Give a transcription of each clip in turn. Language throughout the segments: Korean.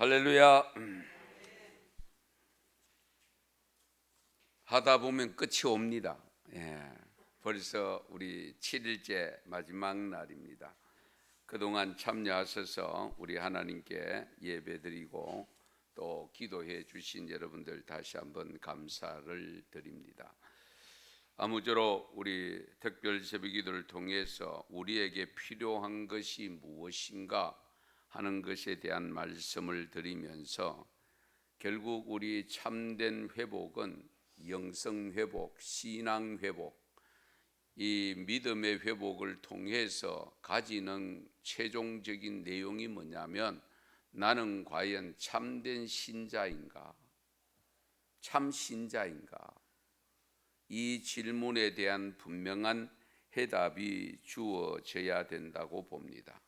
할렐루야. 하다 보면 끝이 옵니다. 벌써 우리 7일째 마지막 날입니다. 그동안 참여하셔서 우리 하나님께 예배드리고 또 기도해 주신 여러분들 다시 한번 감사를 드립니다. 아무쪼록 우리 특별 새벽기도를 통해서 우리에게 필요한 것이 무엇인가 하는 것에 대한 말씀을 드리면서 결국 우리 참된 회복은 영성 회복, 신앙 회복, 이 믿음의 회복을 통해서 가지는 최종적인 내용이 뭐냐면 나는 과연 참된 신자인가? 참 신자인가? 이 질문에 대한 분명한 해답이 주어져야 된다고 봅니다.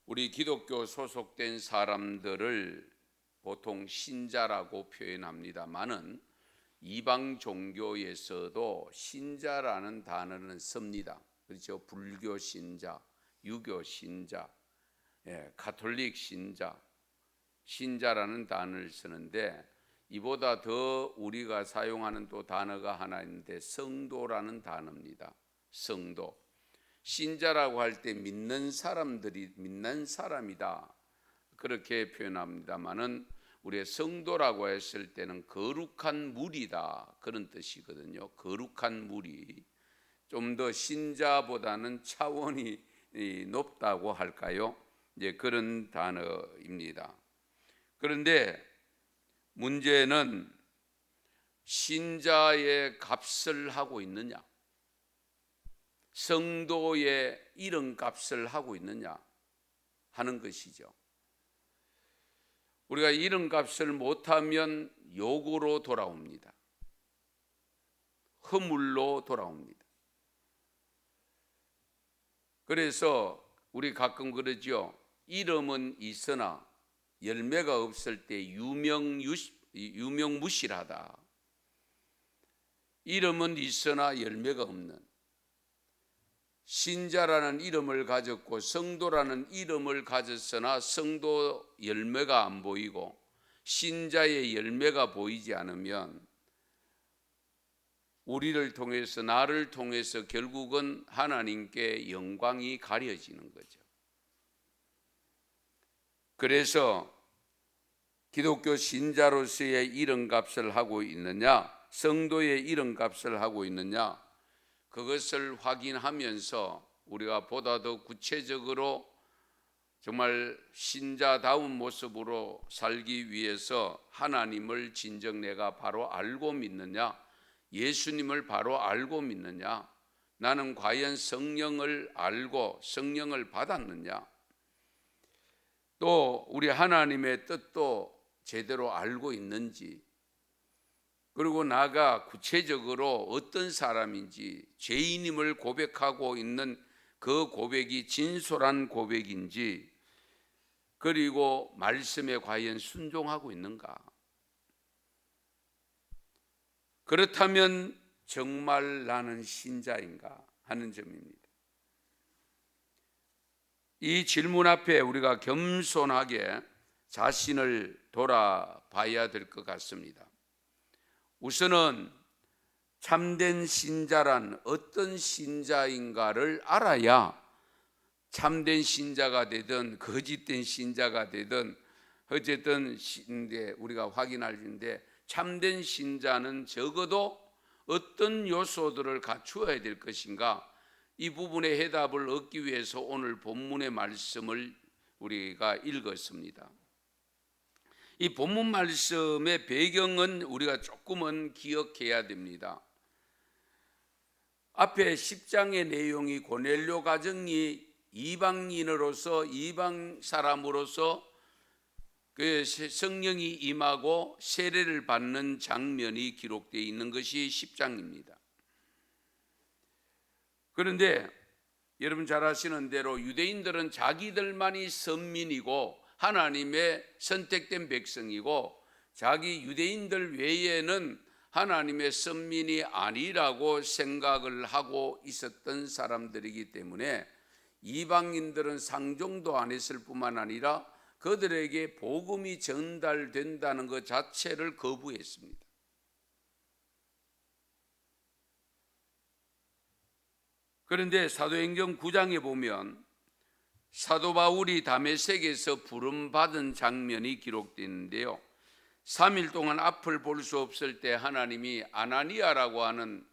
우리 기독교 소속된 사람들을 보통 신자라고 표현합니다만은 이방 종교에서도 신자라는 단어는 씁니다. 그렇죠? 불교 신자, 유교 신자, 가톨릭 신자, 신자라는 단어를 쓰는데 이보다 더 우리가 사용하는 또 단어가 하나 있는데 성도라는 단어입니다. 성도. 신자라고 할 때 믿는 사람들이 믿는 사람이다 그렇게 표현합니다만은 우리의 성도라고 했을 때는 거룩한 무리다 그런 뜻이거든요. 거룩한 무리, 좀 더 신자보다는 차원이 높다고 할까요? 이제 그런 단어입니다. 그런데 문제는 신자의 값을 하고 있느냐, 성도의 이름값을 하고 있느냐 하는 것이죠. 우리가 이름값을 못하면 욕으로 돌아옵니다. 허물로 돌아옵니다. 그래서 우리 가끔 그러죠. 이름은 있으나 열매가 없을 때 유명무실하다. 이름은 있으나 열매가 없는, 신자라는 이름을 가졌고 성도라는 이름을 가졌으나 성도 열매가 안 보이고 신자의 열매가 보이지 않으면 우리를 통해서, 나를 통해서 결국은 하나님께 영광이 가려지는 거죠. 그래서 기독교 신자로서의 이름값을 하고 있느냐, 성도의 이름값을 하고 있느냐, 그것을 확인하면서 우리가 보다 더 구체적으로 정말 신자다운 모습으로 살기 위해서 하나님을 진정 내가 바로 알고 믿느냐, 예수님을 바로 알고 믿느냐, 나는 과연 성령을 알고 성령을 받았느냐, 또 우리 하나님의 뜻도 제대로 알고 있는지, 그리고 나가 구체적으로 어떤 사람인지, 죄인임을 고백하고 있는 그 고백이 진솔한 고백인지, 그리고 말씀에 과연 순종하고 있는가, 그렇다면 정말 나는 신자인가 하는 점입니다. 이 질문 앞에 우리가 겸손하게 자신을 돌아봐야 될 것 같습니다. 우선은 참된 신자란 어떤 신자인가를 알아야 참된 신자가 되든 거짓된 신자가 되든 어쨌든 우리가 확인할 텐데, 참된 신자는 적어도 어떤 요소들을 갖추어야 될 것인가, 이 부분의 해답을 얻기 위해서 오늘 본문의 말씀을 우리가 읽었습니다. 이 본문 말씀의 배경은 우리가 조금은 기억해야 됩니다. 앞에 10장의 내용이 고넬료 가정이 이방인으로서, 이방 사람으로서 그 성령이 임하고 세례를 받는 장면이 기록되어 있는 것이 10장입니다. 그런데 여러분 잘 아시는 대로 유대인들은 자기들만이 선민이고 하나님의 선택된 백성이고 자기 유대인들 외에는 하나님의 선민이 아니라고 생각을 하고 있었던 사람들이기 때문에 이방인들은 상종도 안 했을 뿐만 아니라 그들에게 복음이 전달된다는 것 자체를 거부했습니다. 그런데 사도행전 9장에 보면 사도 바울이 다메섹에서 부름받은 장면이 기록되어 있는데요, 3일 동안 앞을 볼 수 없을 때 하나님이 아나니아라고 하는,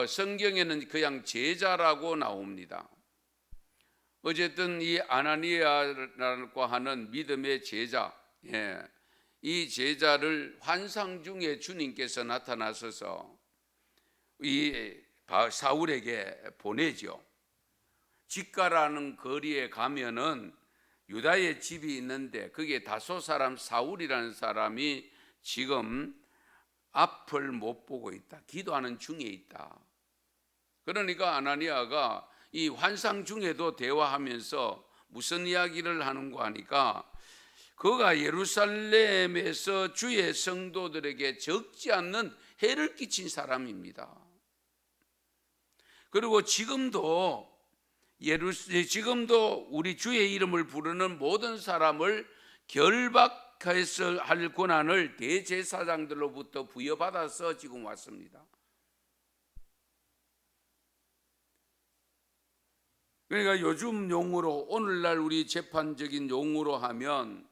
성경에는 그냥 제자라고 나옵니다. 어쨌든 이 아나니아라고 하는 믿음의 제자, 이 제자를 환상 중에 주님께서 나타나셔서 이 사울에게 보내죠. 직가라는 거리에 가면은 유다의 집이 있는데 거기에 다소 사람 사울이라는 사람이 지금 앞을 못 보고 있다. 기도하는 중에 있다. 그러니까 아나니아가 이 환상 중에도 대화하면서 무슨 이야기를 하는가 하니까 그가 예루살렘에서 주의 성도들에게 적지 않는 해를 끼친 사람입니다. 그리고 지금도 우리 주의 이름을 부르는 모든 사람을 결박해서 할 권한을 대제사장들로부터 부여받아서 지금 왔습니다. 그러니까 요즘 용어로, 오늘날 우리 재판적인 용어로 하면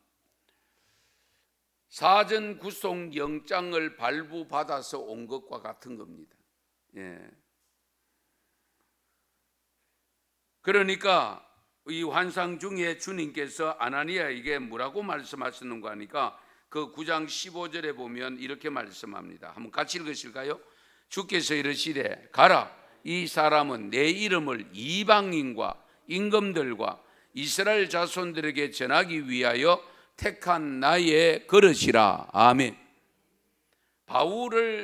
사전 구속 영장을 발부받아서 온 것과 같은 겁니다. 그러니까 이 환상 중에 주님께서 아나니아에게 뭐라고 말씀하시는가 하니까 그 9장 15절에 보면 이렇게 말씀합니다. 한번 같이 읽으실까요? 주께서 이르시되 가라, 이 사람은 내 이름을 이방인과 임금들과 이스라엘 자손들에게 전하기 위하여 택한 나의 그릇이라. 아멘.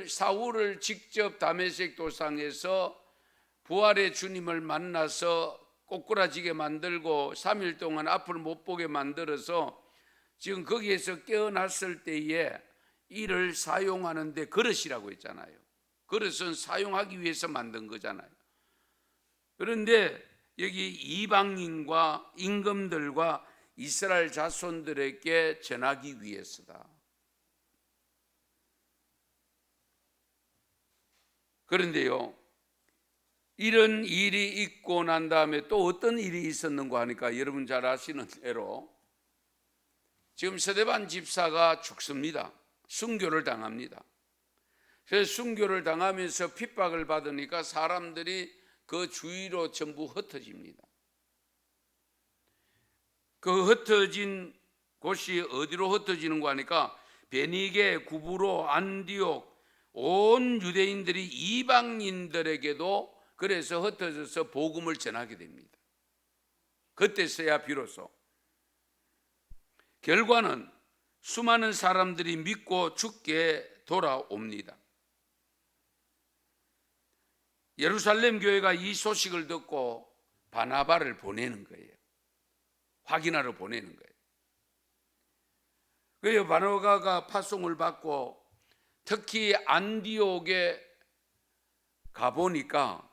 사울을 직접 다메섹 도상에서 부활의 주님을 만나서 꼬꾸라지게 만들고 3일 동안 앞을 못 보게 만들어서 지금 거기에서 깨어났을 때에 이를 사용하는데 그릇이라고 했잖아요. 그릇은 사용하기 위해서 만든 거잖아요. 그런데 여기 이방인과 임금들과 이스라엘 자손들에게 전하기 위해서다. 그런데요, 이런 일이 있고 난 다음에 또 어떤 일이 있었는가 하니까 여러분 잘 아시는 대로 지금 스데반 집사가 죽습니다. 순교를 당합니다. 그래서 순교를 당하면서 핍박을 받으니까 사람들이 그 주위로 전부 흩어집니다. 그 흩어진 곳이 어디로 흩어지는가 하니까 베니게, 구브로, 안디옥, 온 유대인들이 이방인들에게도 그래서 흩어져서 복음을 전하게 됩니다. 그때서야 비로소 결과는 수많은 사람들이 믿고 죽게 돌아옵니다. 예루살렘 교회가 이 소식을 듣고 바나바를 보내는 거예요. 확인하러 보내는 거예요. 그래서 바나바가 파송을 받고 특히 안디옥에 가보니까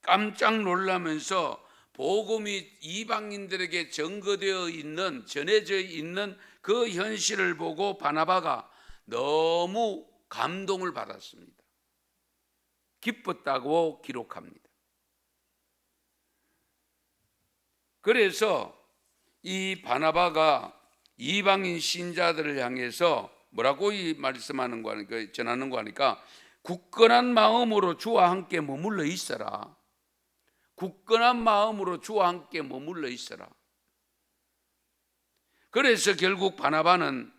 깜짝 놀라면서 복음이 이방인들에게 전해져 있는 그 현실을 보고 바나바가 너무 감동을 받았습니다. 기뻤다고 기록합니다. 그래서 이 바나바가 이방인 신자들을 향해서 뭐라고 말씀하는 거 하니까, 전하는 거 하니까 굳건한 마음으로 주와 함께 머물러 있어라. 굳건한 마음으로 주와 함께 머물러 있어라. 그래서 결국 바나바는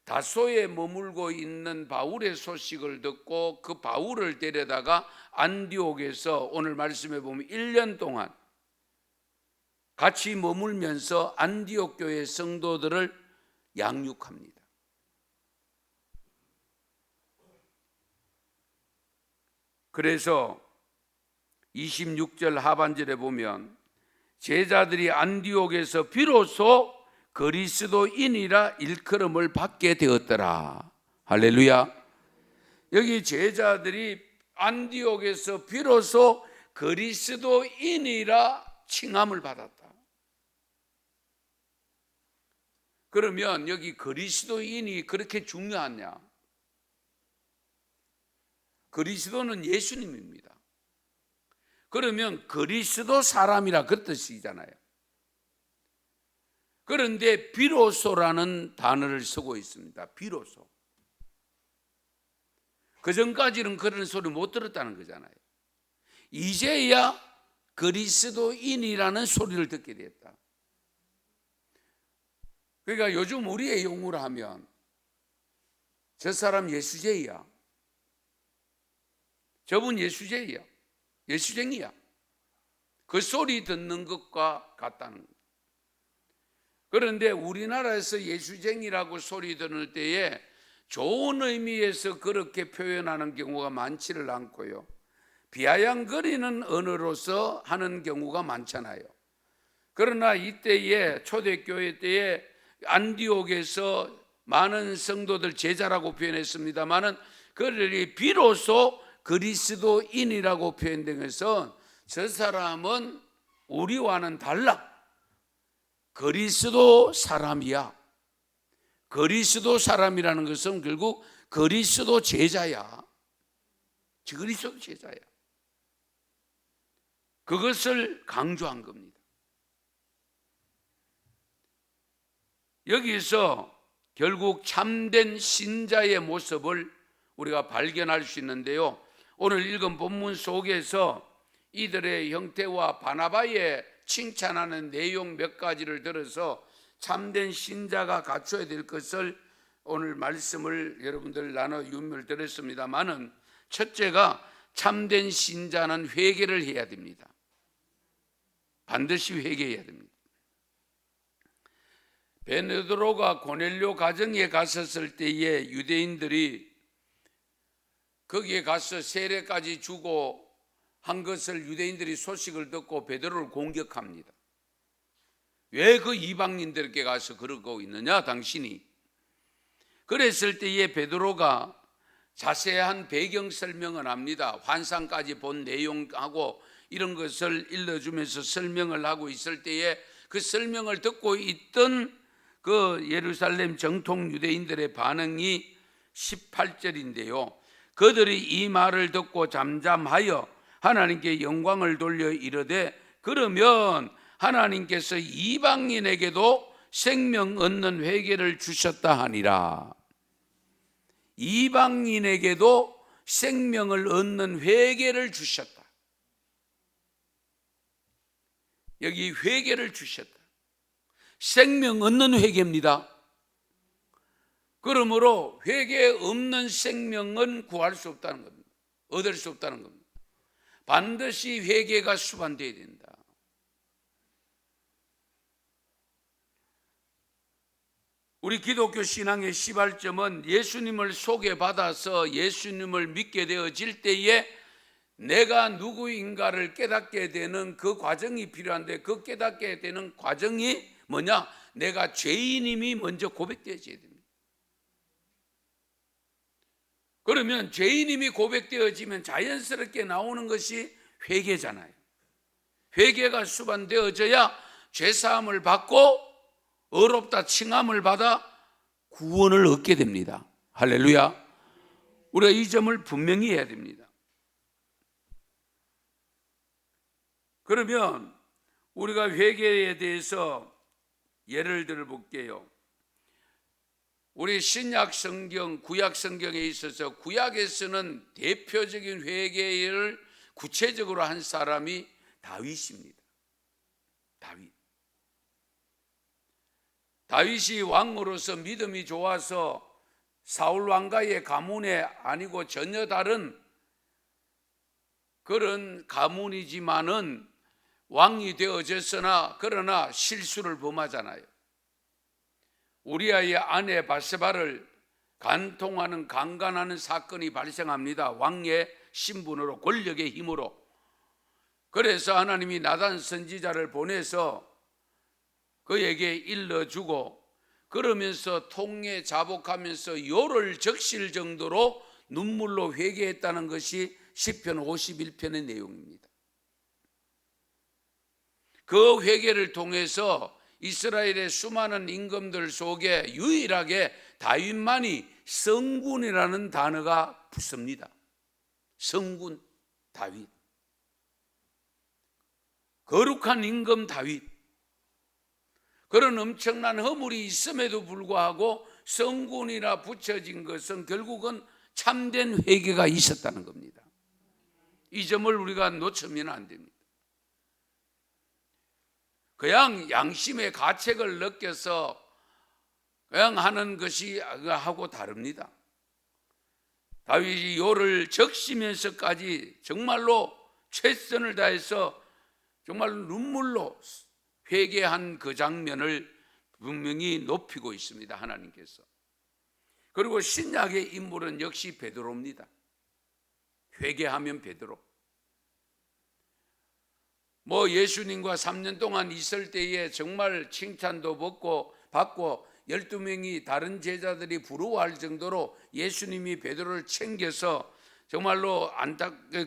다소에 머물고 있는 바울의 소식을 듣고 그 바울을 데려다가 안디옥에서 오늘 말씀해 보면 1년 동안 같이 머물면서 안디옥 교회 성도들을 양육합니다. 그래서 26절 하반절에 보면 제자들이 안디옥에서 비로소 그리스도인이라 일컬음을 받게 되었더라. 할렐루야. 여기 제자들이 안디옥에서 비로소 그리스도인이라 칭함을 받았다. 그러면 여기 그리스도인이 그렇게 중요하냐? 그리스도는 예수님입니다. 그러면 그리스도 사람이라 그 뜻이잖아요. 그런데 비로소라는 단어를 쓰고 있습니다. 비로소. 그전까지는 그런 소리 못 들었다는 거잖아요. 이제야 그리스도인이라는 소리를 듣게 됐다. 그러니까 요즘 우리의 용어로 하면 저 사람 예수쟁이야, 저분 예수쟁이야, 예수쟁이야, 그 소리 듣는 것과 같다는 거예요. 그런데 우리나라에서 예수쟁이라고 소리 들을 때에 좋은 의미에서 그렇게 표현하는 경우가 많지를 않고요, 비아냥거리는 언어로서 하는 경우가 많잖아요. 그러나 이때에 초대교회 때에 안디옥에서 많은 성도들 제자라고 표현했습니다마는 그들이 비로소 그리스도인이라고 표현된 것은 저 사람은 우리와는 달라, 그리스도 사람이야. 그리스도 사람이라는 것은 결국 그리스도 제자야. 그리스도 제자야. 그것을 강조한 겁니다. 여기서 결국 참된 신자의 모습을 우리가 발견할 수 있는데요, 오늘 읽은 본문 속에서 이들의 형태와 바나바의 칭찬하는 내용 몇 가지를 들어서 참된 신자가 갖춰야 될 것을 오늘 말씀을 여러분들 나눠 유명드렸습니다마는, 첫째가 참된 신자는 회개를 해야 됩니다. 반드시 회개해야 됩니다. 베드로가 고넬료 가정에 갔었을 때에 유대인들이 거기에 가서 세례까지 주고 한 것을 유대인들이 소식을 듣고 베드로를 공격합니다. 왜 그 이방인들에게 가서 그러고 있느냐 당신이? 그랬을 때에 베드로가 자세한 배경 설명을 합니다. 환상까지 본 내용하고 이런 것을 일러주면서 설명을 하고 있을 때에 그 설명을 듣고 있던 그 예루살렘 정통 유대인들의 반응이 18절인데요 그들이 이 말을 듣고 잠잠하여 하나님께 영광을 돌려 이르되, 그러면 하나님께서 이방인에게도 생명 얻는 회개를 주셨다 하니라. 이방인에게도 생명을 얻는 회개를 주셨다. 여기 회개를 주셨다. 생명 얻는 회개입니다. 그러므로 회개 없는 생명은 구할 수 없다는 겁니다. 얻을 수 없다는 겁니다. 반드시 회개가 수반되어야 된다. 우리 기독교 신앙의 시발점은 예수님을 소개받아서 예수님을 믿게 되어질 때에 내가 누구인가를 깨닫게 되는 그 과정이 필요한데, 그 깨닫게 되는 과정이 뭐냐? 내가 죄인임이 먼저 고백되어져야 됩니다. 그러면 죄인임이 고백되어지면 자연스럽게 나오는 것이 회개잖아요. 회개가 수반되어져야 죄사함을 받고 의롭다 칭함을 받아 구원을 얻게 됩니다. 할렐루야. 우리가 이 점을 분명히 해야 됩니다. 그러면 우리가 회개에 대해서 예를 들어 볼게요. 우리 신약 성경, 구약 성경에 있어서 구약에서는 대표적인 회개를 구체적으로 한 사람이 다윗입니다. 다윗이 왕으로서 믿음이 좋아서 사울 왕가의 가문에 아니고 전혀 다른 그런 가문이지만은 왕이 되어졌으나 그러나 실수를 범하잖아요. 우리아의 아내 바세바를 간통하는 강간하는 사건이 발생합니다. 왕의 신분으로, 권력의 힘으로. 그래서 하나님이 나단 선지자를 보내서 그에게 일러주고, 그러면서 통에 자복하면서 요를 적실 정도로 눈물로 회개했다는 것이 시편 51편의 내용입니다. 그 회개를 통해서 이스라엘의 수많은 임금들 속에 유일하게 다윗만이 성군이라는 단어가 붙습니다. 성군 다윗, 거룩한 임금 다윗. 그런 엄청난 허물이 있음에도 불구하고 성군이라 붙여진 것은 결국은 참된 회개가 있었다는 겁니다. 이 점을 우리가 놓치면 안 됩니다. 그냥 양심의 가책을 느껴서 그냥 하는 것이 하고 다릅니다. 다윗이 요를 적시면서까지 정말로 최선을 다해서 정말 눈물로 회개한 그 장면을 분명히 높이고 있습니다, 하나님께서. 그리고 신약의 인물은 역시 베드로입니다. 회개하면 베드로. 예수님과 3년 동안 있을 때에 정말 칭찬도 받고 12명이 다른 제자들이 부러워할 정도로 예수님이 베드로를 챙겨서 정말로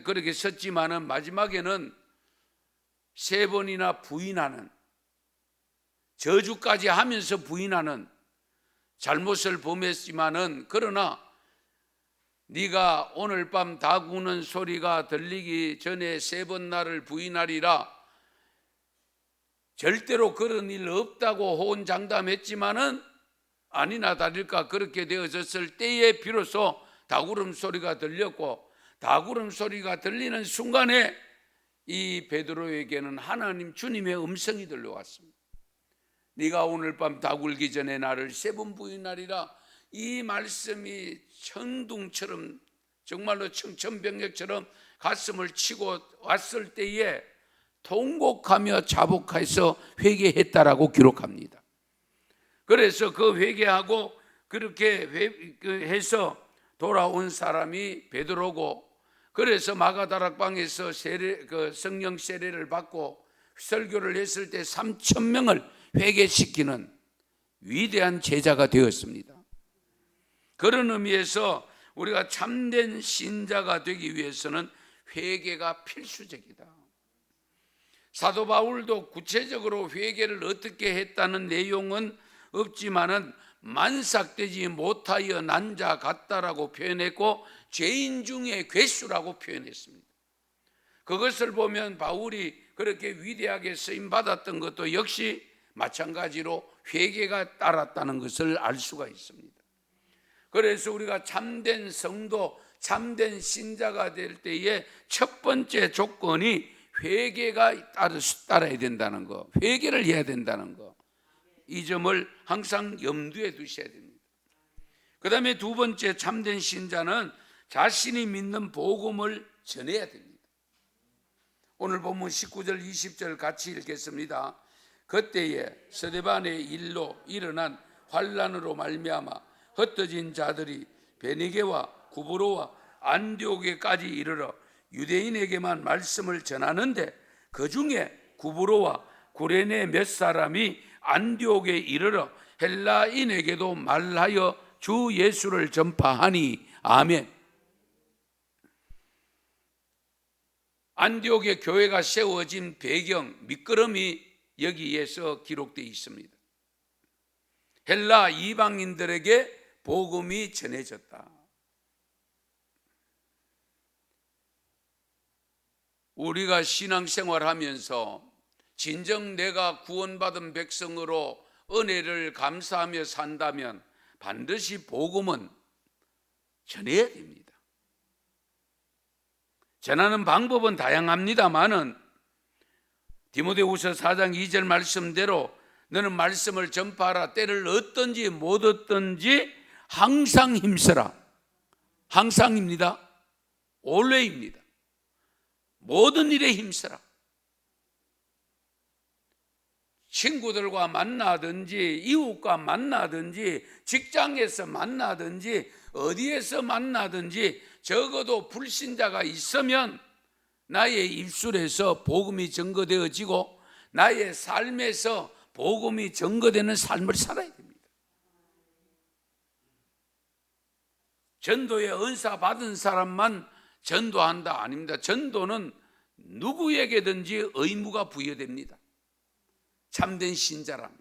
그렇게 섰지만은 마지막에는 3번이나 부인하는, 저주까지 하면서 부인하는 잘못을 범했지만은, 그러나 네가 오늘 밤 닭 우는 소리가 들리기 전에 3번 나를 부인하리라, 절대로 그런 일 없다고 호언장담했지만은 아니나 다를까 그렇게 되어졌을 때에 비로소 닭울음 소리가 들렸고, 닭울음 소리가 들리는 순간에 이 베드로에게는 하나님 주님의 음성이 들려왔습니다. 네가 오늘 밤 닭 울기 전에 나를 3번 부인하리라. 이 말씀이 천둥처럼, 정말로 청천벽력처럼 가슴을 치고 왔을 때에 통곡하며 자복해서 회개했다라고 기록합니다. 그래서 그 회개하고 그렇게 해서 돌아온 사람이 베드로고, 그래서 마가다락방에서 성령 세례를 받고 설교를 했을 때 3,000명을 회개시키는 위대한 제자가 되었습니다. 그런 의미에서 우리가 참된 신자가 되기 위해서는 회개가 필수적이다. 사도 바울도 구체적으로 회개를 어떻게 했다는 내용은 없지만은 만삭되지 못하여 난 자 같다라고 표현했고, 죄인 중에 괴수라고 표현했습니다. 그것을 보면 바울이 그렇게 위대하게 쓰임 받았던 것도 역시 마찬가지로 회개가 따랐다는 것을 알 수가 있습니다. 그래서 우리가 참된 성도, 참된 신자가 될 때의 첫 번째 조건이 회개가 따라야 된다는 거, 회개를 해야 된다는 거, 이 점을 항상 염두에 두셔야 됩니다. 그 다음에 두 번째, 참된 신자는 자신이 믿는 복음을 전해야 됩니다. 오늘 본문 19절 20절 같이 읽겠습니다. 그때에 스데반의 일로 일어난 환난으로 말미암아 흩어진 자들이 베니게와 구브로와 안디옥에까지 이르러 유대인에게만 말씀을 전하는데, 그 중에 구브로와 구레네 몇 사람이 안디옥에 이르러 헬라인에게도 말하여 주 예수를 전파하니. 아멘. 안디옥의 교회가 세워진 배경, 밑거름이 여기에서 기록되어 있습니다. 헬라 이방인들에게 복음이 전해졌다. 우리가 신앙생활하면서 진정 내가 구원받은 백성으로 은혜를 감사하며 산다면 반드시 복음은 전해야 됩니다. 전하는 방법은 다양합니다만은 디모데후서 4장 2절 말씀대로 너는 말씀을 전파하라. 때를 얻든지 못 얻든지 항상 힘써라. 항상입니다. alway입니다. 모든 일에 힘써라. 친구들과 만나든지 이웃과 만나든지 직장에서 만나든지 어디에서 만나든지 적어도 불신자가 있으면 나의 입술에서 복음이 증거되어지고 나의 삶에서 복음이 증거되는 삶을 살아야 됩니다. 전도의 은사 받은 사람만 전도한다? 아닙니다. 전도는 누구에게든지 의무가 부여됩니다. 참된 신자라면.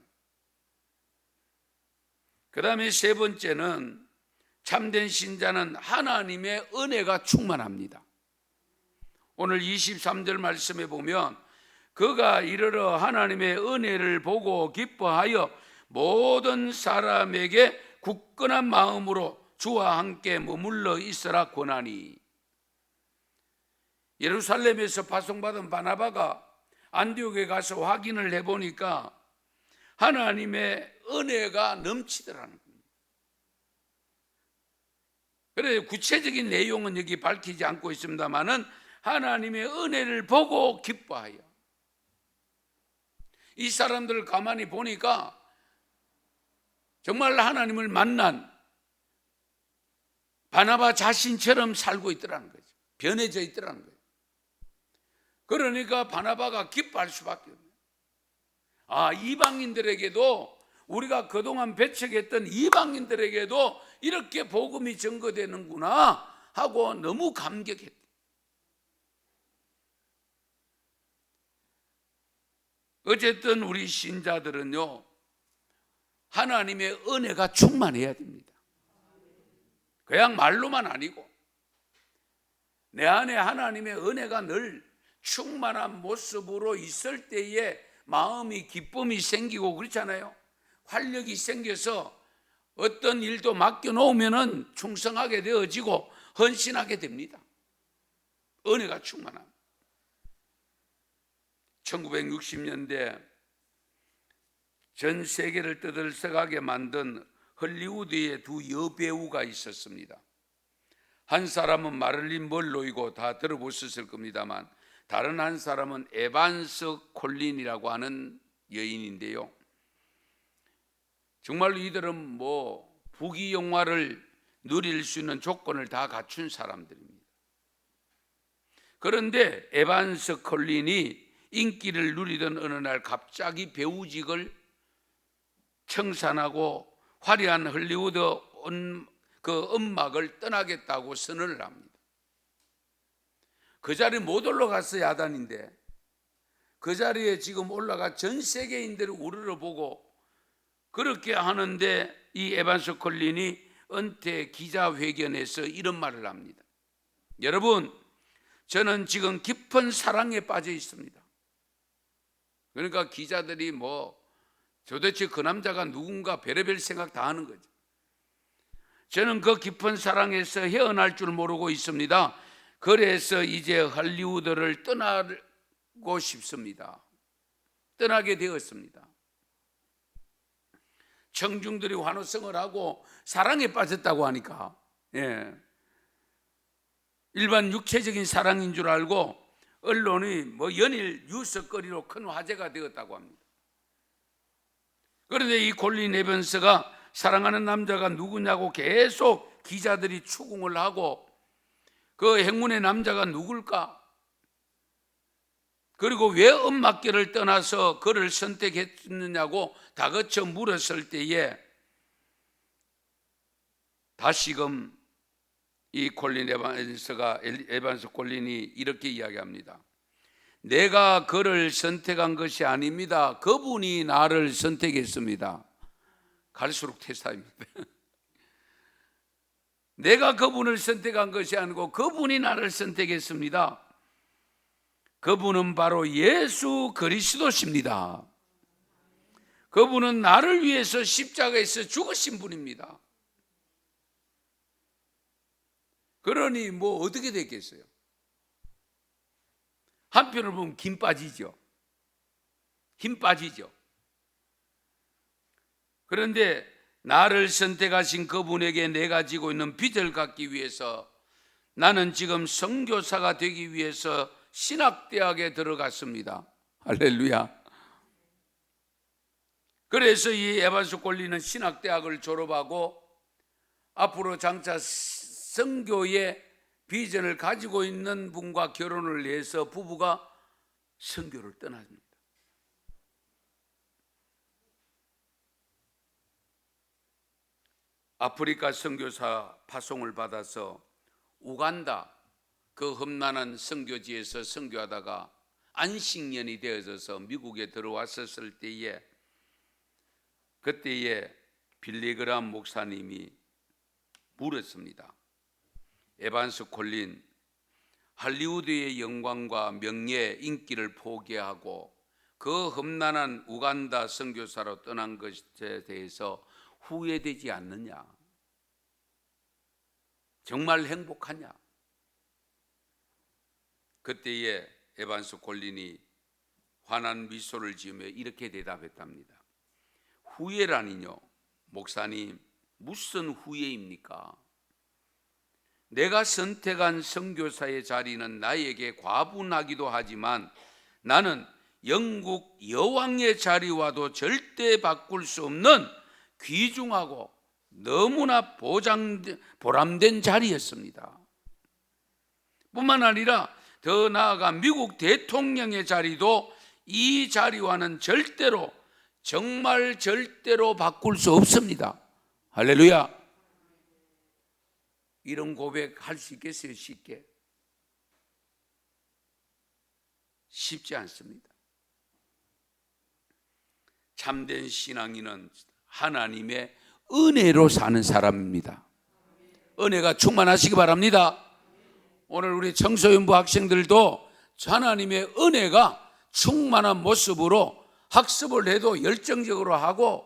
그 다음에 세 번째는 참된 신자는 하나님의 은혜가 충만합니다. 오늘 23절 말씀에 보면 그가 이르러 하나님의 은혜를 보고 기뻐하여 모든 사람에게 굳건한 마음으로 주와 함께 머물러 있으라 권하니. 예루살렘에서 파송받은 바나바가 안디옥에 가서 확인을 해보니까 하나님의 은혜가 넘치더라는 겁니다. 그래서 구체적인 내용은 여기 밝히지 않고 있습니다만은 하나님의 은혜를 보고 기뻐하여. 이 사람들을 가만히 보니까 정말 하나님을 만난 바나바 자신처럼 살고 있더라는 거죠. 변해져 있더라는 거예요. 그러니까 바나바가 기뻐할 수밖에 없어요. 이방인들에게도, 우리가 그동안 배척했던 이방인들에게도 이렇게 복음이 전거되는구나 하고 너무 감격했대요. 어쨌든 우리 신자들은요, 하나님의 은혜가 충만해야 됩니다. 그냥 말로만 아니고 내 안에 하나님의 은혜가 늘 충만한 모습으로 있을 때에 마음이 기쁨이 생기고 그렇잖아요. 활력이 생겨서 어떤 일도 맡겨놓으면 충성하게 되어지고 헌신하게 됩니다. 은혜가 충만함. 1960년대 전 세계를 떠들썩하게 만든 헐리우드의 두 여배우가 있었습니다. 한 사람은 마릴린 먼로이고 다 들어보셨을 겁니다만, 다른 한 사람은 에반스 콜린이라고 하는 여인인데요. 정말로 이들은 부귀 영화를 누릴 수 있는 조건을 다 갖춘 사람들입니다. 그런데 에반스 콜린이 인기를 누리던 어느 날 갑자기 배우직을 청산하고 화려한 헐리우드 그 음악을 떠나겠다고 선언을 합니다. 그 자리에 못 올라가서 야단인데 그 자리에 지금 올라가 전 세계인들을 우러러보고 그렇게 하는데 이 에반스 콜린이 은퇴 기자회견에서 이런 말을 합니다. 여러분, 저는 지금 깊은 사랑에 빠져 있습니다. 그러니까 기자들이 도대체 그 남자가 누군가 별의별 생각 다 하는 거죠. 저는 그 깊은 사랑에서 헤어날 줄 모르고 있습니다. 그래서 이제 할리우드를 떠나고 싶습니다. 떠나게 되었습니다. 청중들이 환호성을 하고 사랑에 빠졌다고 하니까 일반 육체적인 사랑인 줄 알고 언론이 연일 뉴스거리로 큰 화제가 되었다고 합니다. 그런데 이 콜린 에반스가 사랑하는 남자가 누구냐고 계속 기자들이 추궁을 하고 그 행운의 남자가 누굴까? 그리고 왜 음악계를 떠나서 그를 선택했느냐고 다그쳐 물었을 때에 다시금 이 콜린 에반스 콜린이 이렇게 이야기합니다. 내가 그를 선택한 것이 아닙니다. 그분이 나를 선택했습니다. 갈수록 퇴사입니다. 내가 그분을 선택한 것이 아니고 그분이 나를 선택했습니다. 그분은 바로 예수 그리스도십니다. 그분은 나를 위해서 십자가에서 죽으신 분입니다. 그러니 어떻게 됐겠어요? 한편으로 보면 힘 빠지죠. 힘 빠지죠. 그런데 나를 선택하신 그분에게 내가 지고 있는 빚을 갚기 위해서 나는 지금 선교사가 되기 위해서 신학대학에 들어갔습니다. 할렐루야. 그래서 이 에반스 콜린은 신학대학을 졸업하고 앞으로 장차 선교의 비전을 가지고 있는 분과 결혼을 해서 부부가 선교를 떠납니다. 아프리카 선교사 파송을 받아서 우간다 그 험난한 선교지에서 선교하다가 안식년이 되어져서 미국에 들어왔었을 때에 그때에 빌리그람 목사님이 물었습니다. 에반스 콜린, 할리우드의 영광과 명예, 인기를 포기하고 그 험난한 우간다 선교사로 떠난 것에 대해서 후회되지 않느냐? 정말 행복하냐? 그때에 에반스 콜린이 환한 미소를 지으며 이렇게 대답했답니다. 후회라니요, 목사님, 무슨 후회입니까? 내가 선택한 선교사의 자리는 나에게 과분하기도 하지만 나는 영국 여왕의 자리와도 절대 바꿀 수 없는 귀중하고 너무나 보람된 자리였습니다. 뿐만 아니라 더 나아가 미국 대통령의 자리도 이 자리와는 절대로, 정말 절대로 바꿀 수 없습니다. 할렐루야. 이런 고백할 수 있겠어요? 쉽게? 쉽지 않습니다. 참된 신앙인은 하나님의 은혜로 사는 사람입니다. 은혜가 충만하시기 바랍니다. 오늘 우리 청소년부 학생들도 하나님의 은혜가 충만한 모습으로 학습을 해도 열정적으로 하고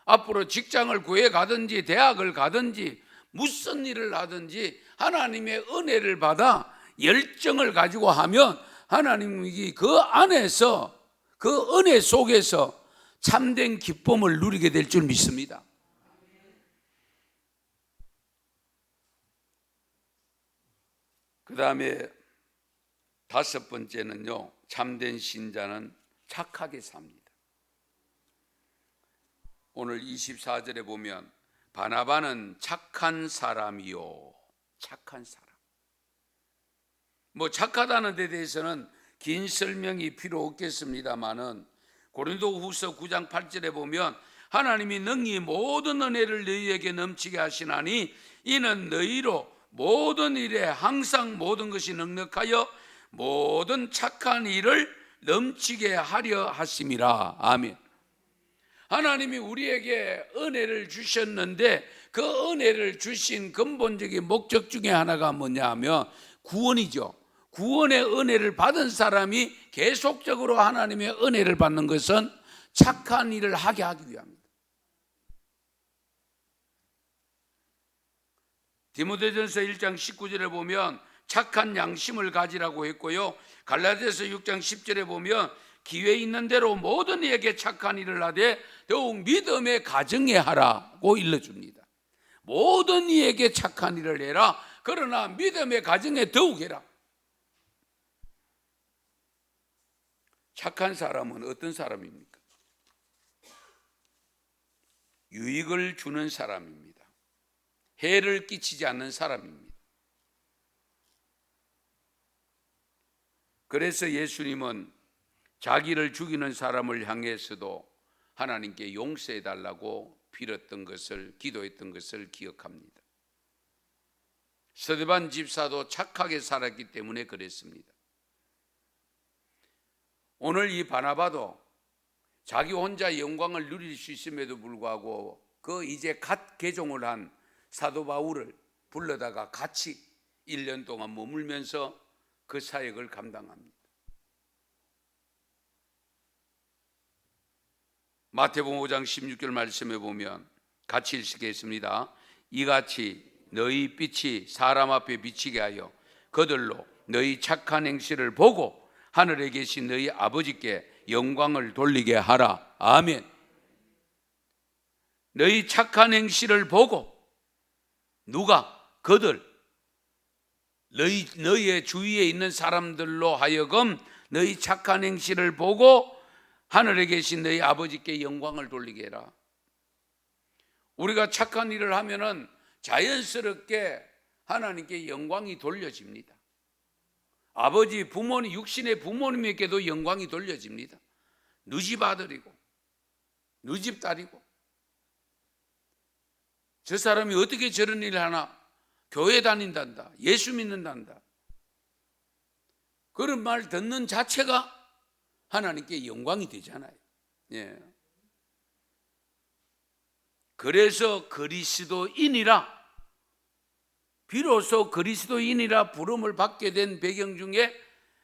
앞으로 직장을 구해 가든지 대학을 가든지 무슨 일을 하든지 하나님의 은혜를 받아 열정을 가지고 하면 하나님이 그 안에서, 그 은혜 속에서 참된 기쁨을 누리게 될 줄 믿습니다. 그 다음에 다섯 번째는요, 참된 신자는 착하게 삽니다. 오늘 24절에 보면 바나바는 착한 사람이요, 착한 사람. 뭐 착하다는 데 대해서는 긴 설명이 필요 없겠습니다만은 고린도후서 9장 8절에 보면 하나님이 능히 모든 은혜를 너희에게 넘치게 하시나니 이는 너희로 모든 일에 항상 모든 것이 넉넉하여 모든 착한 일을 넘치게 하려 하심이라. 아멘. 하나님이 우리에게 은혜를 주셨는데 그 은혜를 주신 근본적인 목적 중에 하나가 뭐냐 하면 구원이죠. 구원의 은혜를 받은 사람이 계속적으로 하나님의 은혜를 받는 것은 착한 일을 하게 하기 위함입니다. 디모데전서 1장 19절에 보면 착한 양심을 가지라고 했고요, 갈라디아서 6장 10절에 보면 기회 있는 대로 모든 이에게 착한 일을 하되 더욱 믿음의 가정에 하라고 일러줍니다. 모든 이에게 착한 일을 해라. 그러나 믿음의 가정에 더욱 해라. 착한 사람은 어떤 사람입니까? 유익을 주는 사람입니다. 해를 끼치지 않는 사람입니다. 그래서 예수님은 자기를 죽이는 사람을 향해서도 하나님께 용서해 달라고 빌었던 것을, 기도했던 것을 기억합니다. 스데반 집사도 착하게 살았기 때문에 그랬습니다. 오늘 이 바나바도 자기 혼자 영광을 누릴 수 있음에도 불구하고 그 이제 갓 개종을 한 사도 바울을 불러다가 같이 1년 동안 머물면서 그 사역을 감당합니다. 마태복음 5장 16절 말씀에 보면 같이 읽겠습니다. 이같이 너희 빛이 사람 앞에 비치게 하여 그들로 너희 착한 행실을 보고 하늘에 계신 너희 아버지께 영광을 돌리게 하라. 아멘. 너희 착한 행실을 보고 누가? 그들, 너희의 주위에 있는 사람들로 하여금 너희 착한 행실을 보고 하늘에 계신 너희 아버지께 영광을 돌리게 해라. 우리가 착한 일을 하면은 자연스럽게 하나님께 영광이 돌려집니다. 아버지, 부모님, 육신의 부모님에게도 영광이 돌려집니다. 너희 집 아들이고 너희 집 딸이고 저 사람이 어떻게 저런 일을 하나? 교회 다닌단다, 예수 믿는단다. 그런 말 듣는 자체가 하나님께 영광이 되잖아요. 예. 그래서 그리스도인이라, 비로소 그리스도인이라 부름을 받게 된 배경 중에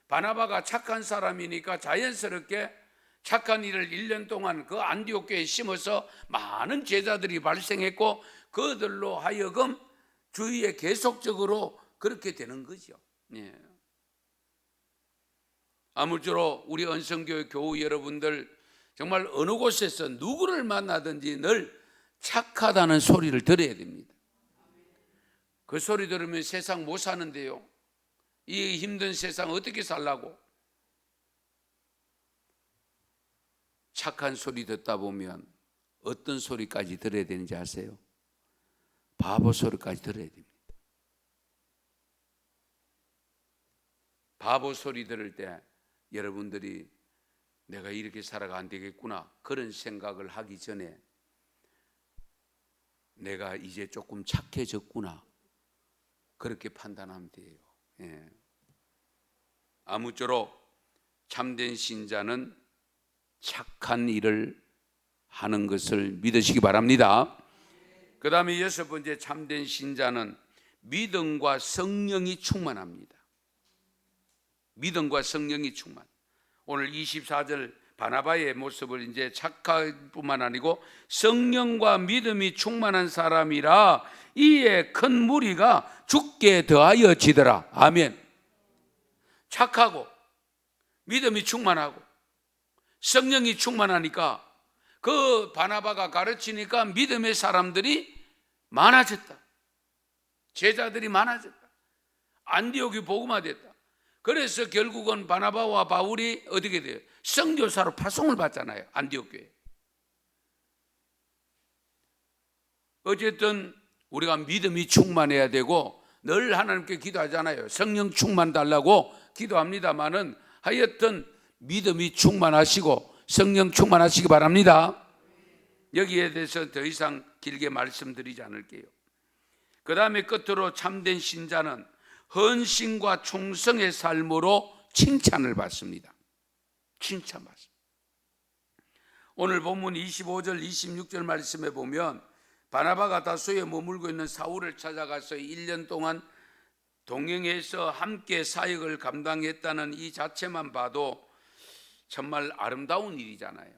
바나바가 착한 사람이니까 자연스럽게 착한 일을 1년 동안 그 안디옥 교회에 심어서 많은 제자들이 발생했고, 그들로 하여금 주위에 계속적으로 그렇게 되는 거죠. 예. 아무쪼록 우리 언성교회 교우 여러분들, 정말 어느 곳에서 누구를 만나든지 늘 착하다는 소리를 들어야 됩니다. 그 소리 들으면 세상 못 사는데요, 이 힘든 세상 어떻게 살라고? 착한 소리 듣다 보면 어떤 소리까지 들어야 되는지 아세요? 바보 소리까지 들어야 됩니다. 바보 소리 들을 때 여러분들이 내가 이렇게 살아가 안 되겠구나, 그런 생각을 하기 전에 내가 이제 조금 착해졌구나, 그렇게 판단하면 돼요. 예. 아무쪼록 참된 신자는 착한 일을 하는 것을 믿으시기 바랍니다. 그 다음에 6번째, 참된 신자는 믿음과 성령이 충만합니다. 믿음과 성령이 충만. 오늘 24절 바나바의 모습을 이제 착할 뿐만 아니고 성령과 믿음이 충만한 사람이라 이에 큰 무리가 죽게 더하여 지더라. 아멘. 착하고 믿음이 충만하고 성령이 충만하니까 그 바나바가 가르치니까 믿음의 사람들이 많아졌다. 제자들이 많아졌다. 안디옥이 복음화됐다. 그래서 결국은 바나바와 바울이 어떻게 돼요? 선교사로 파송을 받잖아요. 안디옥 교회. 어쨌든 우리가 믿음이 충만해야 되고 늘 하나님께 기도하잖아요. 성령 충만 달라고 기도합니다마는 하여튼 믿음이 충만하시고 성령 충만하시기 바랍니다. 여기에 대해서 더 이상 길게 말씀드리지 않을게요. 그 다음에 끝으로 참된 신자는 헌신과 충성의 삶으로 칭찬을 받습니다. 칭찬받습니다. 오늘 본문 25절 26절 말씀에 보면 바나바가 다소에 머물고 있는 사울을 찾아가서 1년 동안 동행해서 함께 사역을 감당했다는 이 자체만 봐도 정말 아름다운 일이잖아요.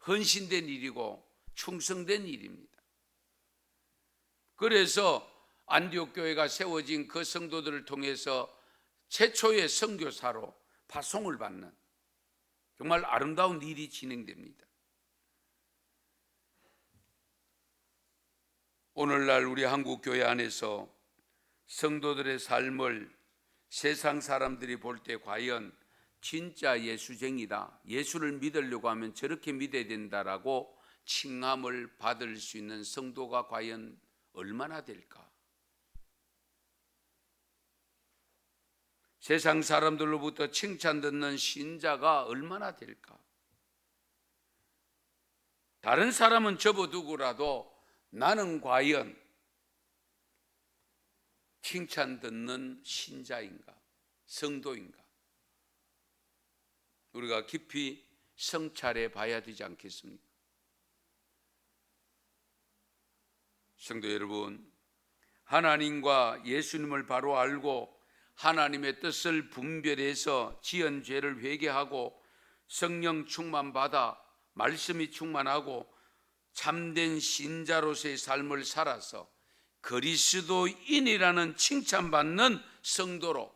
헌신된 일이고 충성된 일입니다. 그래서 안디옥 교회가 세워진 그 성도들을 통해서 최초의 선교사로 파송을 받는 정말 아름다운 일이 진행됩니다. 오늘날 우리 한국 교회 안에서 성도들의 삶을 세상 사람들이 볼 때 과연 진짜 예수쟁이다, 예수를 믿으려고 하면 저렇게 믿어야 된다라고 칭함을 받을 수 있는 성도가 과연 얼마나 될까? 세상 사람들로부터 칭찬 듣는 신자가 얼마나 될까? 다른 사람은 접어두고라도 나는 과연 칭찬 듣는 신자인가, 성도인가? 우리가 깊이 성찰해 봐야 되지 않겠습니까? 성도 여러분, 하나님과 예수님을 바로 알고 하나님의 뜻을 분별해서 지은 죄를 회개하고 성령 충만받아 말씀이 충만하고 참된 신자로서의 삶을 살아서 그리스도인이라는 칭찬받는 성도로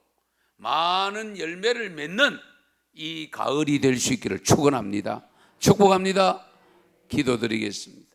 많은 열매를 맺는 이 가을이 될 수 있기를 축원합니다. 축복합니다. 기도드리겠습니다.